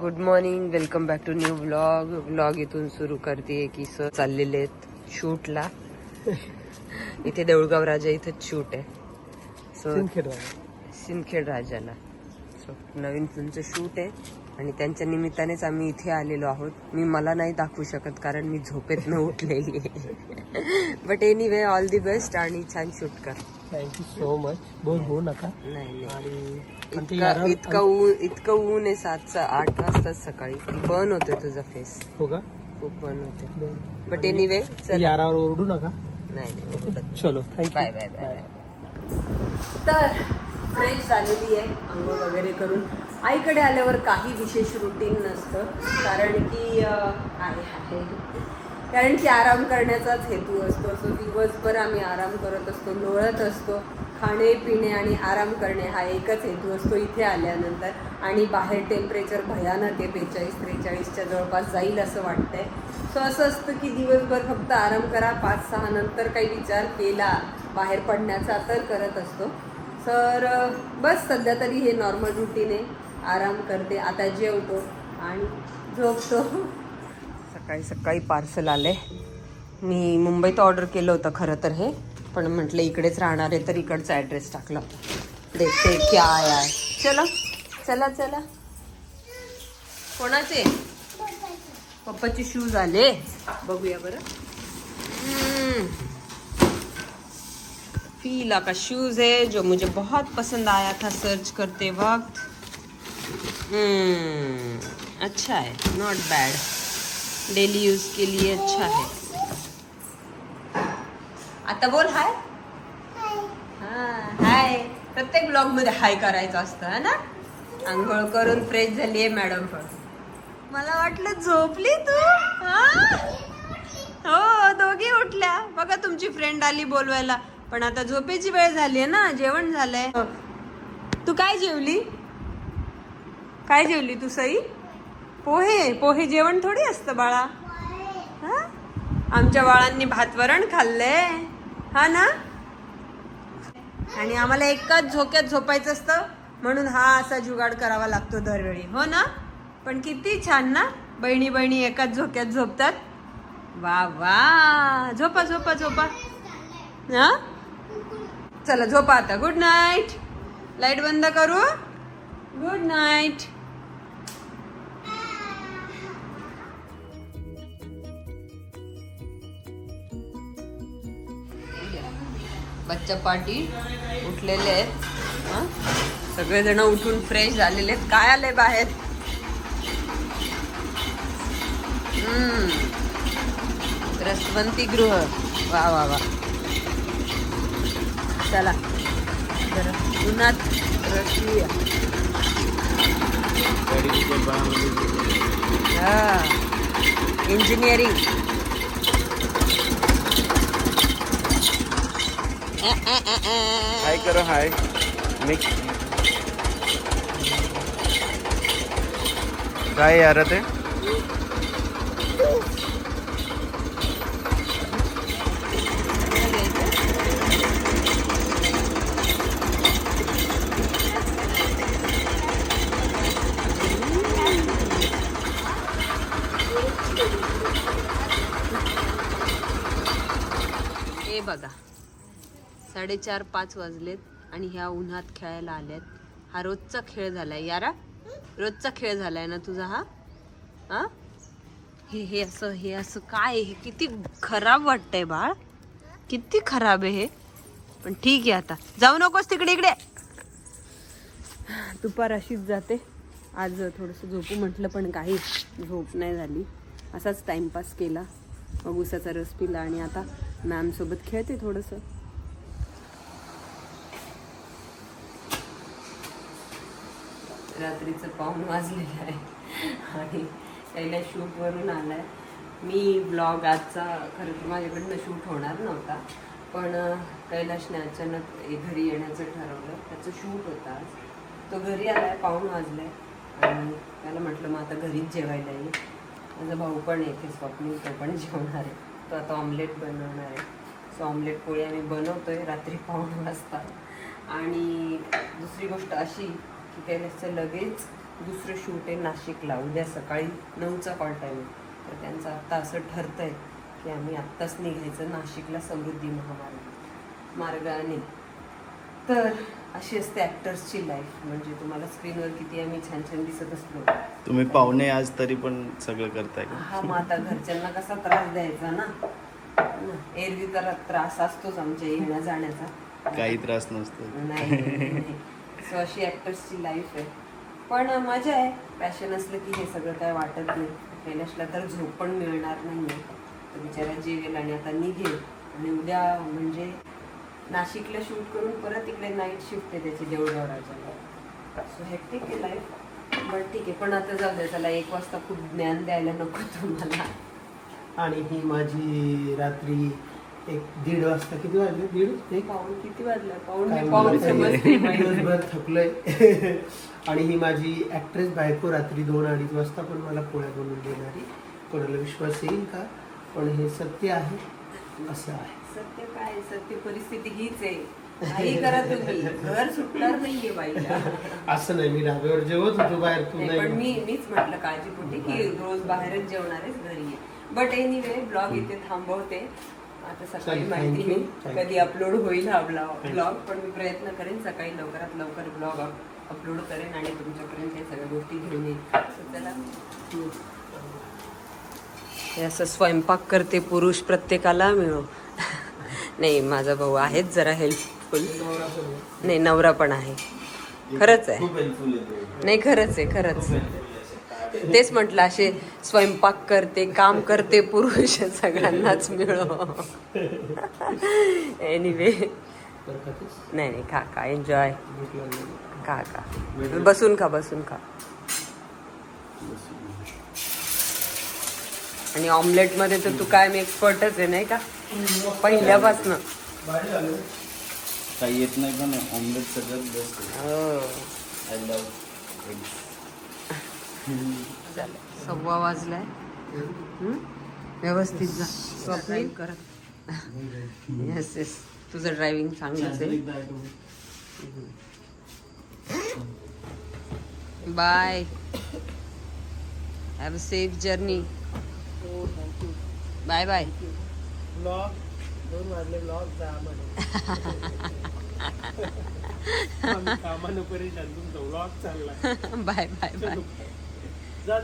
Good morning, welcome back to new vlog इथून सुरू करते की सर चाललेले आहेत शूटला. इथे देऊळगाव राजा इथेच शूट आहे. सिंदखेड राजाला नवीन फिल्मचं शूट आहे आणि त्यांच्या निमित्तानेच आम्ही इथे आलेलो आहोत. मला नाही दाखवू शकत कारण मी झोपेतनं उठलेली आहे. But anyway all the best आणि छान शूट कर. Thank you so much. बोर होऊ नका. नाही इतकं ऊन आहे. 7-8 वाजता सकाळी बर्न होते तुझा फेस. हो का? खूप बर्न होते. बट एनिवे यारावर ओरडू नका. नाही चलो थँक्यू. Bye bye bye. तर फ्रेश झालेली आहे अंघोळ वगैरे करून. आईकडे आल्यावर काही विशेष रुटीन नसतं कारण की आराम करण्याचाच हेतू असतो. सो दिवसभर आम्ही आराम करत असतो, लोळत असतो. खाणे पिणे आणि आराम करणे हा एकच हेतू असतो इथे आल्यानंतर. आणि बाहेर टेम्परेचर भयानक आहे, 42-43च्या जवळपास जाईल असं वाटतंय. सो असं असतं की दिवसभर फक्त आराम करा. 5-6 नंतर काही विचार केला बाहेर पडण्याचा तर करत असतो. तर बस सध्या तरी हे नॉर्मल रुटीन आहे. आराम करते, आता जेवतो आणि झोपतो. सकाळी सकाळी पार्सल आले. मी मुंबईत ऑर्डर केलं होतं खरं तर हे, पण म्हटलं इकडेच राहणार आहे तर इकडचा ॲड्रेस टाकला होता. देखते क्या आया है. चला चला चला. कोणाचे? पप्पाचे शूज आले. बघूया बरं. फीला का शूज है जो मुझे बहुत पसंद आया था सर्च करते वक्त. अच्छा है, नॉट बैड, डेली यूज के लिए अच्छा है. आता बोल हाय. हाय. प्रत्येक ब्लॉग मध्ये हाय करायचं असतं है ना. आंघोळ करून फ्रेश झालीये मॅडम पण. मला वाटलं झोपली तू. हो दोघी उठल्या. बघा तुमची फ्रेंड आली बोलवायला, पण आता झोपेची वेळ झाली ना. जेवण झालंय. तू काय जेवली? काय जेवली तू सई? पोहे जेवण थोडी असतं बाळा. आमच्या बाळांनी भात वरण खाल्लंय हा ना. आणि आम्हाला एकाच झोक्यात झोपायचं असतं म्हणून हा असा जुगाड करावा लागतो दरवेळी. हो ना. पण किती छान ना, बहिणी बहिणी एकाच झोक्यात झोपतात. वा वा. झोपा झोपा झोपा. हा चला झोपा आता. Good night. लाईट बंद करू. Good night. बच्चा पार्टी उठलेले आहेत. सगळेजण उठून फ्रेश झालेले आहेत. काय आले बाहेर? रसवंती गृह. वा वा वा. चला जरा उन्हात रसूया. इंजिनिअरिंग. हाय करो. हाय मिक्स काय यार ते. हे बघा 4:30-5 वाजलेत आणि ह्या उन्हात खेळायला आल्यात. हा रोजचा खेळ झालाय यारा. रोजचा खेळ झालाय ना तुझा हा. हे असं काय. हे किती खराब वाटतंय बाळ. किती खराब आहे हे. पण ठीक आहे आता जाऊ नकोस तिकडे. इकडे दुपार अशीच जाते. आज थोडंसं झोपू म्हटलं पण काही झोप नाही झाली. असाच टाइमपास केला. मग उसाचा रस पिला आणि आता मॅम सोबत खेळते थोडंसं. रात्रीचं 5 वाजलेलं आहे आणि पहिल्या शूटवरून आलाय. मी ब्लॉग आजचा खरं तर माझ्याकडनं शूट होणार नव्हता, पण कैलाशने अचानक घरी येण्याचं ठरवलं. त्याचं शूट होतं आज. तो घरी आलाय 5 वाजले आणि त्याला म्हटलं मग आता घरीच जेवायला येईल. माझा भाऊ पण येते, स्वप्नील, तो पण जेवणार आहे. तो आता ऑमलेट बनवणार आहे. सो ऑमलेट पोळी आम्ही बनवतोय रात्री 5 वाजता. आणि दुसरी गोष्ट अशी की कैलासचं लगेच दुसरं शूट आहे नाशिकला उद्या सकाळी 9चा कॉल टाईम आहे. तर त्यांचं आत्ता असं ठरतंय की आम्ही आत्ताच निघायचं नाशिकला समृद्धी मार्गाने. तर अशी असते ॲक्टर्सची लाईफ. म्हणजे तुम्हाला स्क्रीनवर किती आम्ही छान छान दिसत असलो. तुम्ही पाहुणे आज तरी पण सगळं करताय का? हा मग आता घरच्यांना कसा त्रास द्यायचा ना. एरवी तर त्रास असतोच आमच्या येण्या जाण्याचा. काही त्रास नसतो. नाही. सो अशी ॲक्टर्सची लाईफ आहे. पण मजा आहे. पॅशन असलं की हे सगळं काय वाटत नाही. कैलाशला तर झोप पण मिळणार नाही आहे. तर बिचारा जेवेल आणि आता निघेल. आणि उद्या म्हणजे नाशिकला शूट करून परत इकडे नाईट शिफ्ट आहे त्याची देऊळगाव राजाला. सो हेक्टिक आहे लाईफ. बट ठीक आहे. पण आता जाऊ द्या. त्याला 1 वाजता खूप ज्ञान द्यायला नको तुम्हाला. आणि ही माझी रात्री 1-1:30 वाजता किती वाजले? 1:30 पाऊण किती वाजलं? पाऊण काय पाऊण माहिती. समजते माहिती. दिवसभर थकलोय. आणि ही माझी ऍक्ट्रेस बायको रात्री 2-2:30 वाजता पण मला पोळ्या बनवून देणारी. कोणाला विश्वास येईल का? पण हे सत्य आहे. असं आहे. सत्य काय? सत्य परिस्थिती हीच आहे. काही करा तुम्ही, घर सुटणार नाहीये बाईला. असं नाही, मी डाब्यावर जेवत होतो बाहेर, तू नाही, पण नाही. मीच म्हटलं काळजीपोटी की रोज बाहेरच जेवणारेच घरी आहे. बट एनिवे ब्लॉग इथे थांबवते. आता सकाळी चल, माहिती thank you. नाही कधी अपलोड होईल हा ब्लॉग. पण मी प्रयत्न करेन सकाळी लवकरात लवकर ब्लॉग अपलोड करेन आणि तुमच्यापर्यंत हे सगळ्या गोष्टी घेऊन येईन. चला. हे असं स्वयंपाक करते पुरुष प्रत्येकाला मिळो. नाही, माझा भाऊ आहेच जरा हेल्पफुल. नाही, नवरा पण आहे. खरंच आहे. नाही, खरंच आहे, खरंच. तेच म्हटलं, असे स्वयंपाक करते, काम करते पुरुष सगळ्यांनाच मिळो. एनिवे, नाही नाही, खा एन्जॉय. खा बसून खा. आणि ऑमलेट मध्ये तर तू काय, मी एक्सपर्टच आहे नाही का पहिल्यापासनं. काही येत नाही पण ऑमलेट सगळ्यात बेस्ट. I love. झालं, 1:15 वाजलाय. व्यवस्थित जा. स्वप्नील करत. येस, तुझं ड्रायव्हिंग चांगलंच आहे. Bye. Have a safe journey. Bye bye. Blog 2 वाजले, ब्लॉग जा कामानं परेशान, तुमचा ब्लॉग चालला. Bye bye bye. जा.